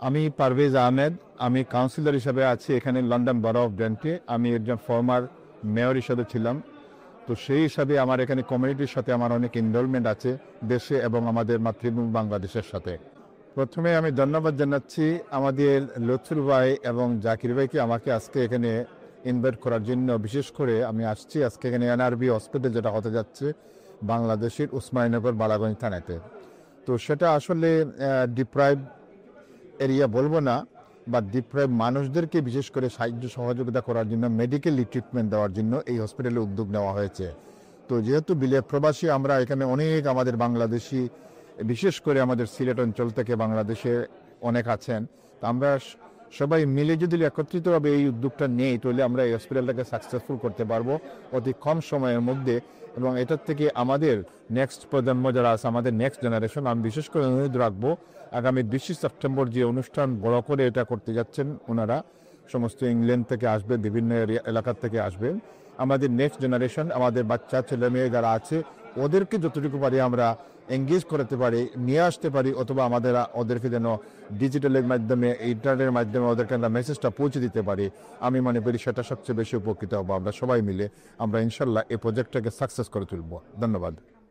আমি পারভেজ আহমেদ। আমি কাউন্সিলর হিসাবে আছি এখানে লন্ডন বরো অফ ডেন্টে। আমি একজন ফর্মার মেয়র হিসাবে ছিলাম। তো সেই হিসাবে আমার এখানে কমিউনিটির সাথে আমার অনেক ইনভলভমেন্ট আছে, দেশে এবং আমাদের মাতৃভূমি বাংলাদেশের সাথে। প্রথমে আমি ধন্যবাদ জানাচ্ছি আমাদের লুৎফুর ভাই এবং জাকির ভাইকে আমাকে আজকে এখানে ইনভাইট করার জন্য। বিশেষ করে আমি আসছি আজকে এখানে এনআরবি হসপিটাল যেটা হতে যাচ্ছে বাংলাদেশের উসমানীনগর বালাগঞ্জ থানাতে। তো সেটা আসলে ডিপ্রাইভ এরিয়া বলবো না, বা ডিপ্রাইভ মানুষদেরকে বিশেষ করে সাহায্য সহযোগিতা করার জন্য, মেডিকেলি ট্রিটমেন্ট দেওয়ার জন্য এই হসপিটালে উদ্যোগ নেওয়া হয়েছে। তো যেহেতু বিলেত প্রবাসী আমরা, এখানে অনেক আমাদের বাংলাদেশি, বিশেষ করে আমাদের সিলেট অঞ্চল থেকে বাংলাদেশে অনেক আছেন। তো আমরা সবাই মিলে যদি একত্রিতভাবে এই উদ্যোগটা নেই, তাহলে আমরা এই হসপিটালটাকে সাকসেসফুল করতে পারবো অতি কম সময়ের মধ্যে। এবং এটার থেকে আমাদের নেক্সট প্রজন্ম যারা আছে, আমাদের নেক্সট জেনারেশন, আমি বিশেষ করে অনুরোধ রাখবো আগামী 20 সেপ্টেম্বর যে অনুষ্ঠান বড় করে এটা করতে যাচ্ছেন ওনারা, সমস্ত ইংল্যান্ড থেকে আসবে, বিভিন্ন এলাকার থেকে আসবে। আমাদের নেক্সট জেনারেশন, আমাদের বাচ্চা ছেলে মেয়ে যারা আছে, ওদেরকে যতটুকু পারি আমরা এঙ্গেজ করতে পারি, নিয়ে আসতে পারি, অথবা ওদেরকে যেন ডিজিটালের মাধ্যমে, ইন্টারনেটের মাধ্যমে ওদেরকে আমরা মেসেজটা পৌঁছে দিতে পারি। আমি মনে করি সেটা সবচেয়ে বেশি উপকৃত হবো আমরা সবাই মিলে। আমরা ইনশাল্লাহ এই প্রজেক্টটাকে সাকসেস করে তুলব। ধন্যবাদ।